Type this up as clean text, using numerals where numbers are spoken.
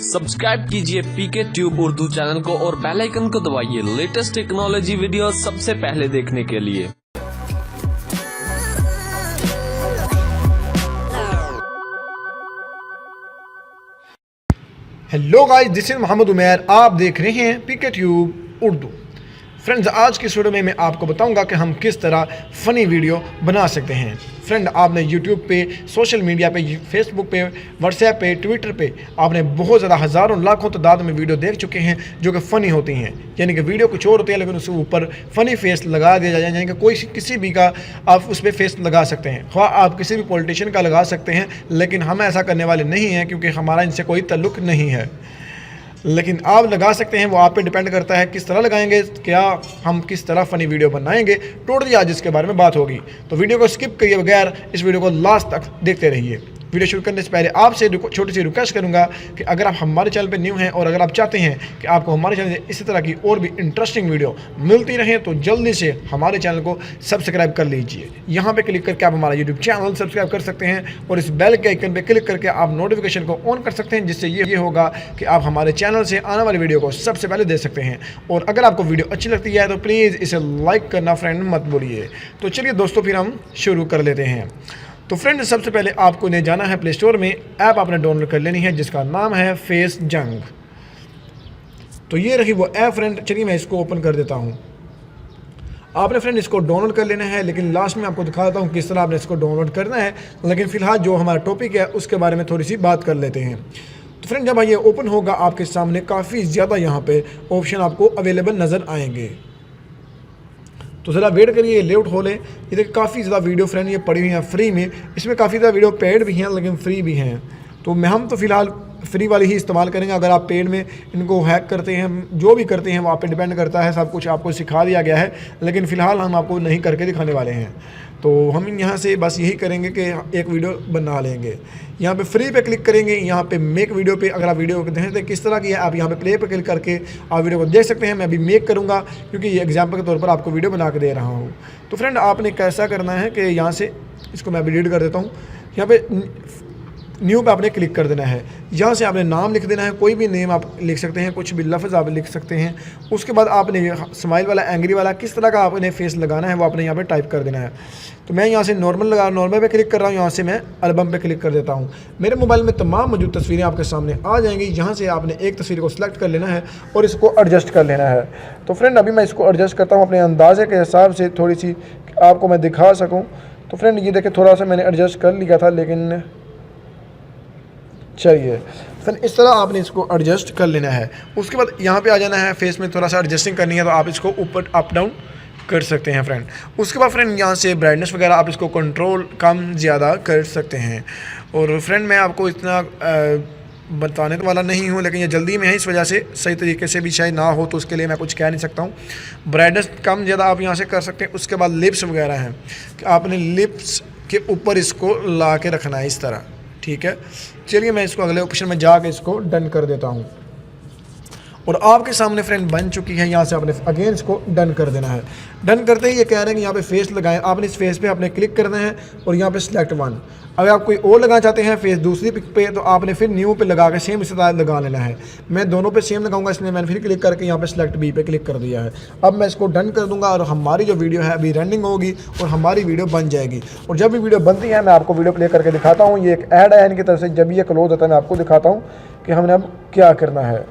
Subscribe कीजिए पीके tube Urdu channel को और बेल आइकन को दबाइए लेटेस्ट टेक्नोलॉजी वीडियो सबसे पहले देखने के लिए। Hello guys, this is Mohammad Umair. आप देख रहे हैं पीके ट्यूब उर्दू। फ्रेंड्स, आज की इस वीडियो में मैं आपको बताऊंगा कि हम किस तरह फ़नी वीडियो बना सकते हैं। फ्रेंड, आपने यूट्यूब पे, सोशल मीडिया पे, फेसबुक पे, व्हाट्सएप पे, ट्विटर पे आपने बहुत ज़्यादा हज़ारों लाखों तादाद में वीडियो देख चुके हैं जो कि फ़नी होती हैं। यानी कि वीडियो कुछ और होती है लेकिन उसके ऊपर फ़नी फेस लगा दिया जाए, यानी कि कोई किसी भी का आप उस पर फेस लगा सकते हैं। हाँ, आप किसी भी पॉलिटिशियन का लगा सकते हैं, लेकिन हम ऐसा करने वाले नहीं हैं क्योंकि हमारा इनसे कोई ताल्लुक़ नहीं है। लेकिन आप लगा सकते हैं, वो आप पे डिपेंड करता है किस तरह लगाएंगे, क्या हम किस तरह फ़नी वीडियो बनाएंगे। टोटली आज इसके बारे में बात होगी, तो वीडियो को स्किप किए बगैर इस वीडियो को लास्ट तक देखते रहिए। वीडियो शुरू करने से पहले आपसे छोटी सी रिक्वेस्ट करूंगा कि अगर आप हमारे चैनल पर न्यू हैं और अगर आप चाहते हैं कि आपको हमारे चैनल से इसी तरह की और भी इंटरेस्टिंग वीडियो मिलती रहे तो जल्दी से हमारे चैनल को सब्सक्राइब कर लीजिए। यहाँ पे क्लिक करके आप हमारा यूट्यूब चैनल सब्सक्राइब कर सकते हैं और इस बेल के आइकन पे क्लिक करके आप नोटिफिकेशन को ऑन कर सकते हैं, जिससे ये होगा कि आप हमारे चैनल से आने वाली वीडियो को सबसे पहले देख सकते हैं। और अगर आपको वीडियो अच्छी लगती है तो प्लीज़ इसे लाइक करना फ्रेंड मत भूलिए। तो चलिए दोस्तों, फिर हम शुरू कर लेते हैं। तो फ्रेंड, सबसे पहले आपको ने जाना है प्ले स्टोर में, ऐप आपने डाउनलोड कर लेनी है जिसका नाम है फेस जंग। तो ये रही वो ऐप फ्रेंड। चलिए मैं इसको ओपन कर देता हूँ। आपने फ्रेंड इसको डाउनलोड कर लेना है, लेकिन लास्ट में आपको दिखा देता हूँ किस तरह आपने इसको डाउनलोड करना है। लेकिन फिलहाल जो हमारा टॉपिक है उसके बारे में थोड़ी सी बात कर लेते हैं। तो फ्रेंड, जब ये ओपन होगा आपके सामने काफ़ी ज़्यादा यहाँ पे ऑप्शन आपको अवेलेबल नज़र आएंगे। तो ज़रा वेट करिए, लेआउट हो लें। ये देखिए काफ़ी ज़्यादा वीडियो फ्रेंड ये पड़ी हुई हैं फ्री में। इसमें काफ़ी ज़्यादा वीडियो पेड भी हैं लेकिन फ्री भी हैं। तो हम तो फ़िलहाल फ्री वाली ही इस्तेमाल करेंगे। अगर आप पेड में इनको हैक करते हैं, जो भी करते हैं वो आप पे डिपेंड करता है। सब कुछ आपको सिखा दिया गया है, लेकिन फ़िलहाल हम आपको नहीं करके दिखाने वाले हैं। तो हम यहाँ से बस यही करेंगे कि एक वीडियो बना लेंगे। यहाँ पे फ्री पे क्लिक करेंगे, यहाँ पे मेक वीडियो पे अगर आप वीडियो देखते हैं किस तरह की है, आप यहाँ पे प्ले पे क्लिक करके आप वीडियो को देख सकते हैं। मैं अभी मेक करूँगा क्योंकि ये एग्जाम्पल के तौर पर आपको वीडियो बना के दे रहा हूँ। तो फ्रेंड, आपने कैसा करना है कि यहाँ से इसको मैं अभी डिलीट कर देता हूँ। यहाँ पे न्यू पे आपने क्लिक कर देना है। यहाँ से आपने नाम लिख देना है, कोई भी नेम आप लिख सकते हैं, कुछ भी लफ्ज़ आप लिख सकते हैं। उसके बाद आपने स्माइल वाला, एंग्री वाला, किस तरह का आपने फेस लगाना है वो आपने यहाँ पे टाइप कर देना है। तो मैं यहाँ से नॉर्मल पे क्लिक कर रहा हूँ। यहाँ से मैं एल्बम पे क्लिक कर देता हूँ। मेरे मोबाइल में तमाम मौजूद तस्वीरें आपके सामने आ जाएंगी। यहाँ से आपने एक तस्वीर को सिलेक्ट कर लेना है और इसको एडजस्ट कर लेना है। तो फ्रेंड, अभी मैं इसको एडजस्ट करता हूँ अपने अंदाजे के हिसाब से, थोड़ी सी आपको मैं दिखा सकूँ। तो फ्रेंड, ये देखिए थोड़ा सा मैंने एडजस्ट कर लिया था, लेकिन चलिए फिर इस तरह आपने इसको एडजस्ट कर लेना है। उसके बाद यहाँ पे आ जाना है, फेस में थोड़ा सा एडजस्टिंग करनी है तो आप इसको ऊपर अप डाउन कर सकते हैं फ्रेंड। उसके बाद फ्रेंड यहाँ से ब्राइटनेस वगैरह आप इसको कंट्रोल कम ज़्यादा कर सकते हैं। और फ्रेंड, मैं आपको इतना बताने वाला नहीं हूँ, लेकिन ये जल्दी में है, इस वजह से सही तरीके से भी शायद ना हो, तो उसके लिए मैं कुछ कह नहीं सकता हूँ। ब्राइटनेस कम ज़्यादा आप यहाँ से कर सकते हैं। उसके बाद लिप्स वगैरह हैं कि आपने लिप्स के ऊपर इसको ला के रखना है इस तरह, ठीक है। चलिए मैं इसको अगले ऑप्शन में जाके इसको डन कर देता हूँ और आपके सामने फ्रेंड बन चुकी है। यहाँ से आपने अगेन इसको डन कर देना है। डन करते ही ये कह रहे हैं कि यहाँ पे फेस लगाएं। आपने इस फेस पे आपने क्लिक करना है और यहाँ पे सिलेक्ट वन। अगर आप कोई और लगाना चाहते हैं फेस दूसरी पिक पे, तो आपने फिर न्यू पे लगा के सेम इसी तरह लगा लेना है। मैं दोनों पे सेम लगाऊंगा, इसलिए मैंने फिर क्लिक करके यहाँ पे सिलेक्ट बी पे क्लिक कर दिया है। अब मैं इसको डन कर दूंगा और हमारी जो वीडियो है अभी रनिंग होगी और हमारी वीडियो बन जाएगी। और जब भी वीडियो बनती है मैं आपको वीडियो प्ले करके दिखाता हूँ। ये एक ऐड है इनकी तरफ से, जब ये क्लोज होता है मैं आपको दिखाता हूँ कि हमने अब क्या करना है।